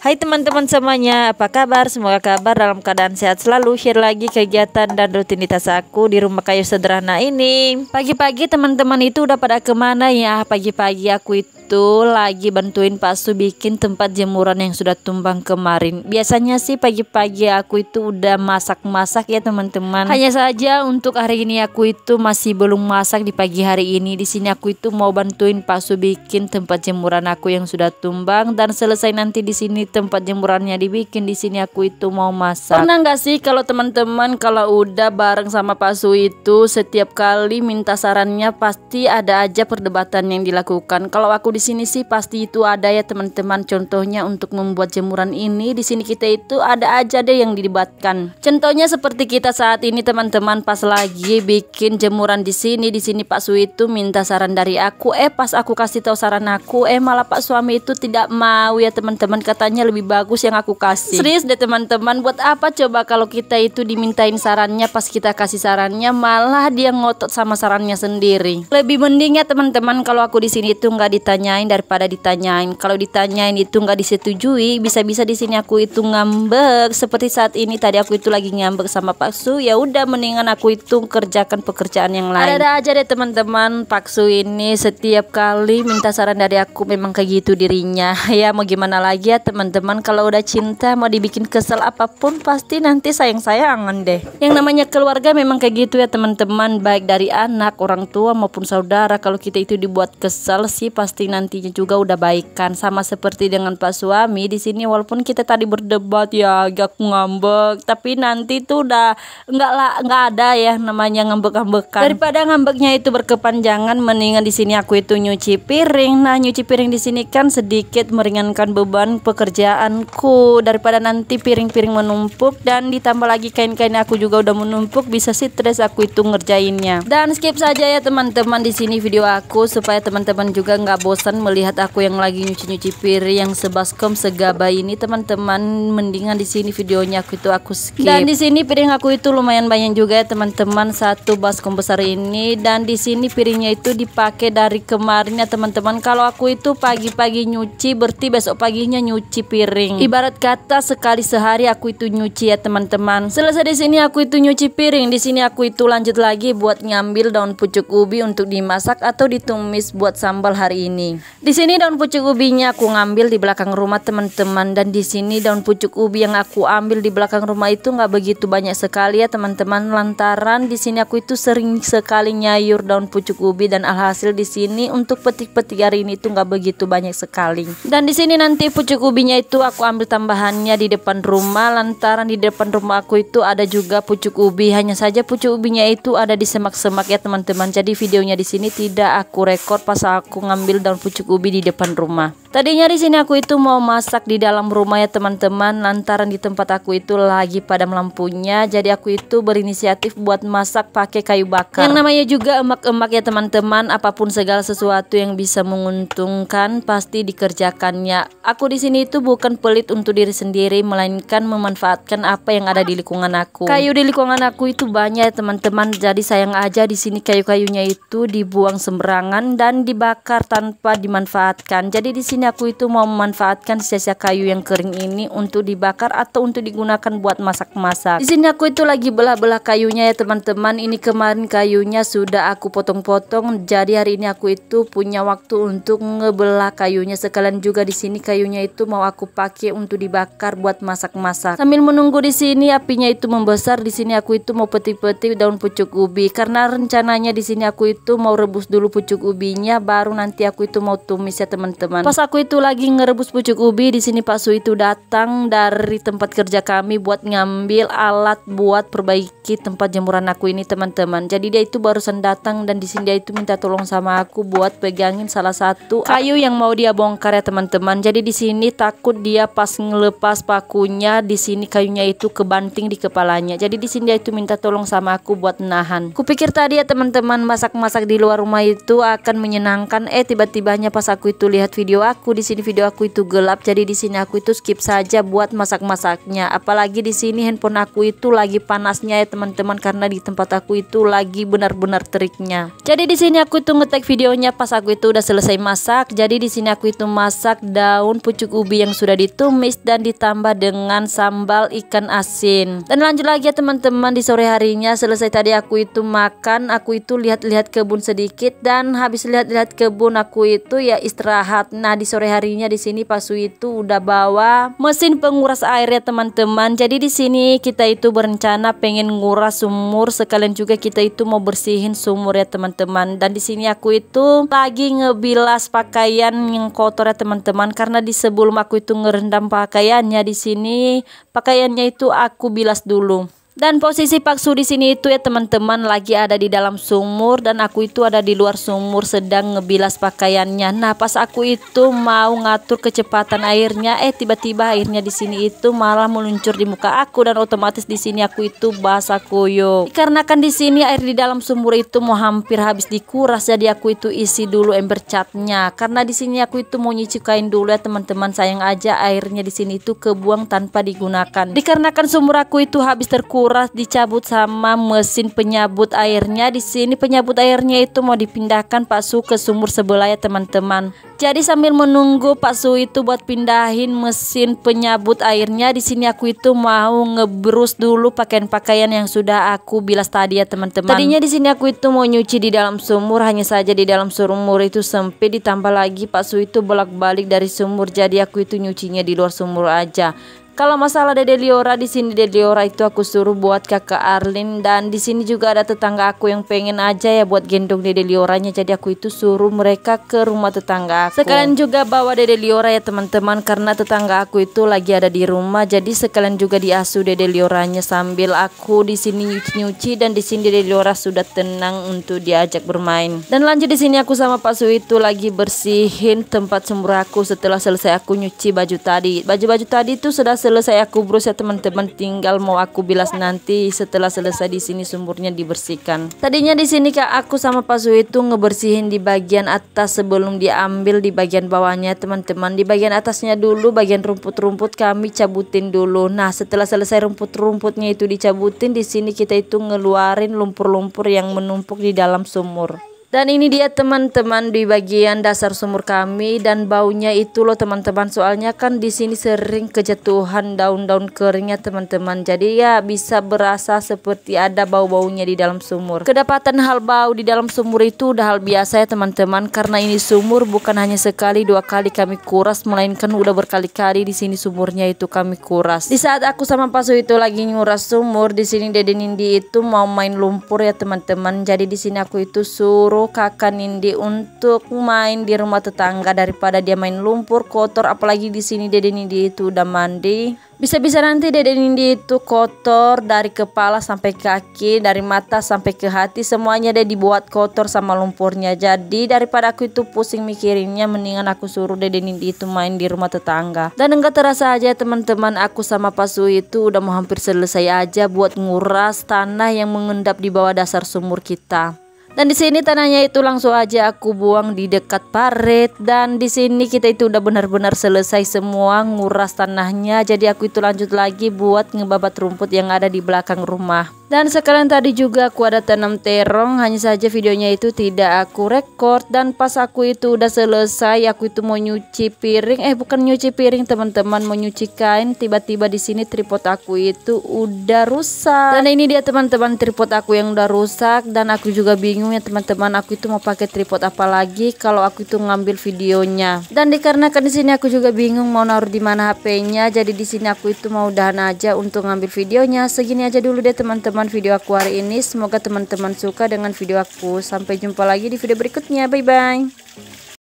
Hai teman-teman semuanya, apa kabar? Semoga kabar dalam keadaan sehat selalu. Share lagi kegiatan dan rutinitas aku di rumah kayu sederhana ini. Pagi-pagi teman-teman itu udah pada kemana ya? Pagi-pagi aku itu lagi bantuin Pak Su bikin tempat jemuran yang sudah tumbang kemarin. Biasanya sih pagi-pagi aku itu udah masak-masak ya teman-teman. Hanya saja untuk hari ini aku itu masih belum masak di pagi hari ini. Di sini aku itu mau bantuin Pak Su bikin tempat jemuran aku yang sudah tumbang, dan selesai nanti di sini tempat jemurannya dibikin, di sini aku itu mau masak. Pernah nggak sih kalau teman-teman kalau udah bareng sama Pak Su itu setiap kali minta sarannya pasti ada aja perdebatan yang dilakukan. Kalau aku di sini sih pasti itu ada ya teman-teman. Contohnya untuk membuat jemuran ini di sini kita itu ada aja deh yang didebatkan. Contohnya seperti kita saat ini teman-teman, pas lagi bikin jemuran di sini Pak Su itu minta saran dari aku. Pas aku kasih tahu saran aku, malah Pak suami itu tidak mau ya teman-teman, katanya lebih bagus yang aku kasih. Serius deh teman-teman, buat apa coba kalau kita itu dimintain sarannya, pas kita kasih sarannya malah dia ngotot sama sarannya sendiri. Lebih mending ya teman-teman kalau aku di sini itu nggak ditanyain daripada ditanyain. Kalau ditanyain itu nggak disetujui, bisa-bisa di sini aku itu ngambek. Seperti saat ini tadi aku itu lagi ngambek sama Pak Su, ya udah mendingan aku itu kerjakan pekerjaan yang lain. Ada aja deh teman-teman, Pak Su ini setiap kali minta saran dari aku memang kayak gitu dirinya. Ya mau gimana lagi ya teman-teman, kalau udah cinta mau dibikin kesel apapun pasti nanti sayang-sayangan deh. Yang namanya keluarga memang kayak gitu ya teman-teman, baik dari anak, orang tua maupun saudara. Kalau kita itu dibuat kesel sih pasti nantinya juga udah baikan. Sama seperti dengan Pak suami di sini, walaupun kita tadi berdebat ya agak ngambek, tapi nanti tuh udah nggak ada ya namanya ngambek-ngambekan. Daripada ngambeknya itu berkepanjangan, mendingan di sini aku itu nyuci piring. Nah nyuci piring di sini kan sedikit meringankan beban pekerjaanku, daripada nanti piring-piring menumpuk dan ditambah lagi kain-kain aku juga udah menumpuk, bisa stres aku itu ngerjainnya. Dan skip saja ya teman-teman di sini video aku, supaya teman-teman juga nggak bosan melihat aku yang lagi nyuci-nyuci piring yang sebaskom segabah ini teman-teman. Mendingan di sini videonya aku skip. Dan di sini piring aku itu lumayan banyak juga ya teman-teman, satu baskom besar ini. Dan di sini piringnya itu dipakai dari kemarin ya teman-teman. Kalau aku itu pagi-pagi nyuci berarti besok paginya nyuci piring. Ibarat kata sekali sehari aku itu nyuci ya teman-teman. Selesai di sini aku itu nyuci piring, di sini aku itu lanjut lagi buat ngambil daun pucuk ubi untuk dimasak atau ditumis buat sambal hari ini. Di sini daun pucuk ubinya aku ngambil di belakang rumah teman-teman, dan di sini daun pucuk ubi yang aku ambil di belakang rumah itu nggak begitu banyak sekali ya teman-teman, lantaran di sini aku itu sering sekali nyayur daun pucuk ubi, dan alhasil di sini untuk petik-petik hari ini itu nggak begitu banyak sekali. Dan di sini nanti pucuk ubinya itu aku ambil tambahannya di depan rumah, lantaran di depan rumah aku itu ada juga pucuk ubi. Hanya saja pucuk ubinya itu ada di semak-semak ya teman-teman. Jadi videonya di sini tidak aku rekord pas aku ngambil daun pucuk ubi di depan rumah. Tadinya di sini aku itu mau masak di dalam rumah ya teman-teman, lantaran di tempat aku itu lagi padam lampunya. Jadi aku itu berinisiatif buat masak pakai kayu bakar. Yang namanya juga emak-emak ya teman-teman, apapun segala sesuatu yang bisa menguntungkan pasti dikerjakannya. Aku di sini itu bukan pelit untuk diri sendiri, melainkan memanfaatkan apa yang ada di lingkungan aku. Kayu di lingkungan aku itu banyak ya teman-teman, jadi sayang aja di sini kayu-kayunya itu dibuang sembarangan dan dibakar tanpa dimanfaatkan. Jadi di sini aku itu mau memanfaatkan sisa kayu yang kering ini untuk dibakar atau untuk digunakan buat masak-masak. Di sini aku itu lagi belah-belah kayunya ya teman-teman. Ini kemarin kayunya sudah aku potong-potong, jadi hari ini aku itu punya waktu untuk ngebelah kayunya. Sekalian juga di sini kayunya itu mau aku pakai untuk dibakar buat masak-masak. Sambil menunggu di sini apinya itu membesar, di sini aku itu mau petik-petik daun pucuk ubi, karena rencananya di sini aku itu mau rebus dulu pucuk ubinya, baru nanti aku itu mau tumis ya teman-teman. Pas aku itu lagi ngerebus pucuk ubi, di sini Pak Su itu datang dari tempat kerja kami buat ngambil alat buat perbaiki tempat jemuran aku ini teman-teman. Jadi dia itu barusan datang, dan di sini dia itu minta tolong sama aku buat pegangin salah satu kayu yang mau dia bongkar ya teman-teman. Jadi di sini takut dia pas ngelepas pakunya, di sini kayunya itu kebanting di kepalanya. Jadi di sini dia itu minta tolong sama aku buat nahan. Kupikir tadi ya teman-teman masak-masak di luar rumah itu akan menyenangkan, tiba-tibanya pas aku itu lihat video aku aku di sini video aku itu gelap, jadi di sini aku itu skip saja buat masak-masaknya. Apalagi di sini handphone aku itu lagi panasnya ya teman-teman, karena di tempat aku itu lagi benar-benar teriknya. Jadi di sini aku itu ngetek videonya pas aku itu udah selesai masak. Jadi di sini aku itu masak daun pucuk ubi yang sudah ditumis dan ditambah dengan sambal ikan asin. Dan lanjut lagi ya teman-teman, di sore harinya selesai tadi aku itu makan, aku itu lihat-lihat kebun sedikit, dan habis lihat-lihat kebun aku itu ya istirahat. Nah di sore harinya di sini Pasu itu udah bawa mesin penguras air ya teman-teman. Jadi di sini kita itu berencana pengen nguras sumur, sekalian juga kita itu mau bersihin sumur ya teman-teman. Dan di sini aku itu lagi ngebilas pakaian yang kotor ya teman-teman, karena di sebelum aku itu ngerendam pakaiannya, di sini pakaiannya itu aku bilas dulu. Dan posisi Paksu di sini itu ya teman-teman lagi ada di dalam sumur, dan aku itu ada di luar sumur sedang ngebilas pakaiannya. Nah pas aku itu mau ngatur kecepatan airnya, tiba-tiba airnya di sini itu malah meluncur di muka aku, dan otomatis di sini aku itu basah kuyup. Dikarenakan di sini air di dalam sumur itu mau hampir habis dikuras, jadi aku itu isi dulu ember catnya. Karena di sini aku itu mau nyuci kain dulu ya teman-teman, sayang aja airnya di sini itu kebuang tanpa digunakan. Dikarenakan sumur aku itu habis terkuras, dicabut sama mesin penyabut airnya. Di sini penyabut airnya itu mau dipindahkan Pak Su ke sumur sebelah ya teman-teman. Jadi sambil menunggu Pak Su itu buat pindahin mesin penyabut airnya, di sini aku itu mau ngebrus dulu pakaian-pakaian yang sudah aku bilas tadi ya teman-teman. Tadinya di sini aku itu mau nyuci di dalam sumur, hanya saja di dalam sumur itu sempit, ditambah lagi Pak Su itu bolak-balik dari sumur, jadi aku itu nyucinya di luar sumur aja. Kalau masalah Dede Liora, di sini Dede Liora itu aku suruh buat Kakak Arlin, dan di sini juga ada tetangga aku yang pengen aja ya buat gendong Dede Lioranya, jadi aku itu suruh mereka ke rumah tetangga aku. Sekalian juga bawa Dede Liora ya teman-teman, karena tetangga aku itu lagi ada di rumah, jadi sekalian juga diasuh Dede Lioranya sambil aku di sini nyuci-nyuci, dan di sini Dede Liora sudah tenang untuk diajak bermain. Dan lanjut di sini aku sama Pak Su itu lagi bersihin tempat sumur aku setelah selesai aku nyuci baju tadi. Baju-baju tadi itu sudah selesai aku brus ya teman-teman, tinggal mau aku bilas nanti setelah selesai di sini sumurnya dibersihkan. Tadinya di sini Kak aku sama Pak Su itu ngebersihin di bagian atas sebelum diambil di bagian bawahnya teman-teman. Di bagian atasnya dulu, bagian rumput-rumput kami cabutin dulu. Nah setelah selesai rumput-rumputnya itu dicabutin, di sini kita itu ngeluarin lumpur-lumpur yang menumpuk di dalam sumur. Dan ini dia teman-teman di bagian dasar sumur kami, dan baunya itu loh teman-teman, soalnya kan di sini sering kejatuhan daun-daun keringnya teman-teman, jadi ya bisa berasa seperti ada bau-baunya di dalam sumur. Kedapatan hal bau di dalam sumur itu udah hal biasa ya teman-teman, karena ini sumur bukan hanya sekali dua kali kami kuras, melainkan udah berkali-kali di sini sumurnya itu kami kuras. Di saat aku sama Pak Su itu lagi nguras sumur, di sini Dede Nindi itu mau main lumpur ya teman-teman, jadi di sini aku itu suruh Kakak Nindi untuk main di rumah tetangga daripada dia main lumpur kotor. Apalagi di sini Dede Nindi itu udah mandi, bisa-bisa nanti Dede Nindi itu kotor dari kepala sampai kaki, dari mata sampai ke hati, semuanya dia dibuat kotor sama lumpurnya. Jadi daripada aku itu pusing mikirinnya, mendingan aku suruh Dede Nindi itu main di rumah tetangga. Dan enggak terasa aja teman-teman, aku sama Pak Su itu udah mau hampir selesai aja buat nguras tanah yang mengendap di bawah dasar sumur kita. Dan di sini tanahnya itu langsung aja aku buang di dekat parit, dan di sini kita itu udah benar-benar selesai semua nguras tanahnya. Jadi aku itu lanjut lagi buat ngebabat rumput yang ada di belakang rumah. Dan sekalian tadi juga aku ada tanam terong, hanya saja videonya itu tidak aku record. Dan pas aku itu udah selesai, aku itu mau nyuci piring, bukan nyuci piring teman-teman, mau nyuci kain. Tiba-tiba di sini tripod aku itu udah rusak. Dan ini dia teman-teman tripod aku yang udah rusak, dan aku juga bingung ya teman-teman, aku itu mau pakai tripod apa lagi kalau aku itu ngambil videonya. Dan dikarenakan di sini aku juga bingung mau naruh di mana HP-nya, jadi di sini aku itu mau udahan aja untuk ngambil videonya. Segini aja dulu deh teman-teman video aku hari ini. Semoga teman-teman suka dengan video aku. Sampai jumpa lagi di video berikutnya. Bye bye.